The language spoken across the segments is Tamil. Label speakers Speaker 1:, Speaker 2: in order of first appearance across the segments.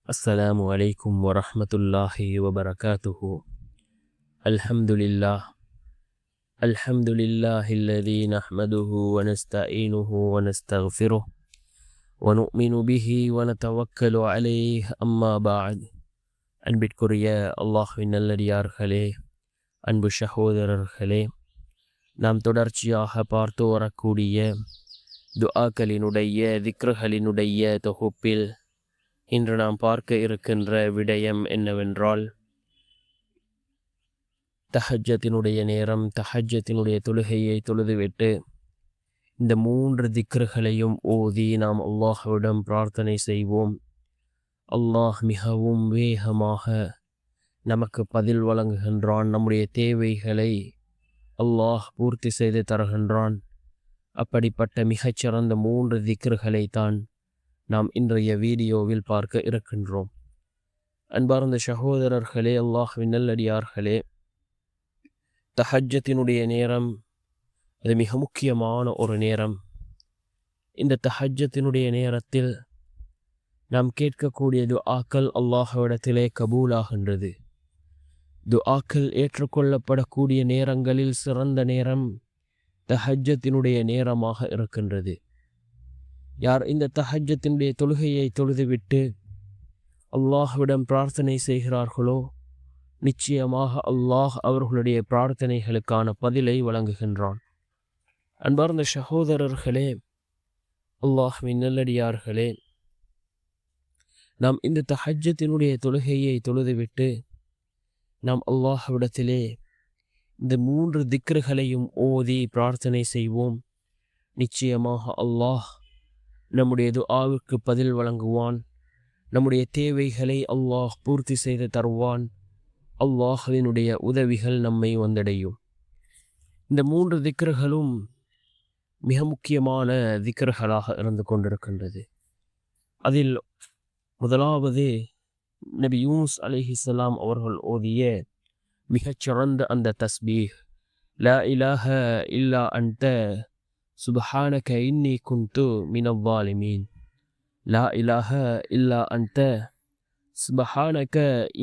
Speaker 1: السلام عليكم ورحمة الله وبركاته. الحمد لله الذي نحمده ونستعينه ونستغفره ونؤمن به ونتوكل عليه. أما بعد. அன்பிற்குரிய அல்லாஹ்வின் நல்லடியார்களே, அன்பு சகோதரர்களே, நாம் தொடர்ச்சியாக பார்த்து வரக்கூடிய துஆக்களினுடைய திக்ருகளினுடைய தொகுப்பில் இன்று நாம் பார்க்க இருக்கின்ற விடயம் என்னவென்றால், தஹஜ்ஜத்தினுடைய நேரம், தஹஜ்ஜத்தினுடைய தொழுகையை தொழுதுவிட்டு இந்த 3 திக்ருகளையும் ஓதி நாம் அல்லாஹ்விடம் பிரார்த்தனை செய்வோம். அல்லாஹ் மிகவும் வேகமாக நமக்கு பதில் வழங்குகின்றான். நம்முடைய தேவைகளை அல்லாஹ் பூர்த்தி செய்து தருகின்றான். அப்படிப்பட்ட மிகச்சிறந்த 3 திக்ருகளை தான் நாம் இன்றைய வீடியோவில் பார்க்க இருக்கின்றோம். அன்பார்ந்த சகோதரர்களே, அல்லாஹ்வின் நல்லடியார்களே, தஹஜ்ஜத்தினுடைய நேரம் அது மிக முக்கியமான ஒரு நேரம். இந்த தஹஜ்ஜத்தினுடைய நேரத்தில் நாம் கேட்கக்கூடிய துஆக்கள் அல்லாஹ்விடத்திலே கபூலாகின்றது. துஆக்கள் ஏற்றுக்கொள்ளப்படக்கூடிய நேரங்களில் சிறந்த நேரம் தஹஜ்ஜத்தினுடைய நேரமாக இருக்கின்றது. யார் இந்த தஹஜ்ஜத்தினுடைய தொழுகையை தொழுதுவிட்டு அல்லாஹ்விடம் பிரார்த்தனை செய்கிறார்களோ, நிச்சயமாக அல்லாஹ் அவர்களுடைய பிரார்த்தனைகளுக்கான பதிலை வழங்குகின்றான். அன்பார்ந்த சகோதரர்களே, அல்லாஹ்வின் நல்லடியார்களே, நாம் இந்த தஹஜ்ஜத்தினுடைய தொழுகையை தொழுதுவிட்டு நாம் அல்லாஹ்விடத்திலே இந்த 3 திக்ருகளையும் ஓதி பிரார்த்தனை செய்வோம். நிச்சயமாக அல்லாஹ் நம்முடைய துஆவுக்கு பதில் வழங்குவான். நம்முடைய தேவைகளை அல்லாஹ் பூர்த்தி செய்து தருவான். அல்லாஹ்வினுடைய உதவிகள் நம்மை வந்தடையும். இந்த 3 திக்ருகளும் மிக முக்கியமான திக்ருகளாக இருந்து கொண்டிருக்கின்றது. அதில் முதலாவது நபி யூனுஸ் அலைஹிஸ்ஸலாம் அவர்கள் ஓதிய மிகச்சிறந்த அந்த தஸ்பீஹ், லா இலாஹ இல்லா அன்த சுப்ஹானக இன்னி குன்து மினல் ஸாலிமீன். லா இலாஹ இல்லா அன்த சுப்ஹானக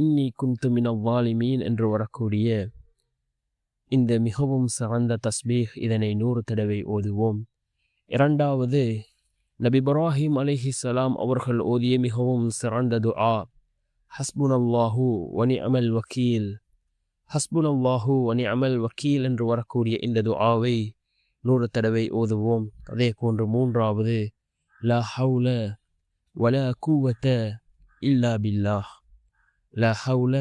Speaker 1: இன்னி குன்து மினல் ஸாலிமீன் என்று வரக்கூடிய இந்த மிகவும் சிறந்த தஸ்பீஹ், இதனை 100 தடவை ஓதுவோம். இரண்டாவது நபி இப்ராஹிம் அலைஹிஸ்ஸலாம் அவர்கள் ஓதிய மிகவும் சிறந்த துஆ, ஹஸ்புனல்லாஹு வ நிஅமல் வக்கீல். ஹஸ்புனல்லாஹு வ நிஅமல் வக்கீல் என்று வரக்கூடிய இந்த துஆவை 100 தடவை ஓதுவோம். அதே போன்று மூன்றாவது, லா ஹவுல வலா குவத இல்லா பில்லாஹ். லா ஹவுல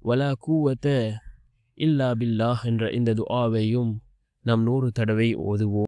Speaker 1: வலா குவத இல்லா பில்லாஹ் என்ற இந்த துஆவையும் நாம் 100 தடவை ஓதுவோம்.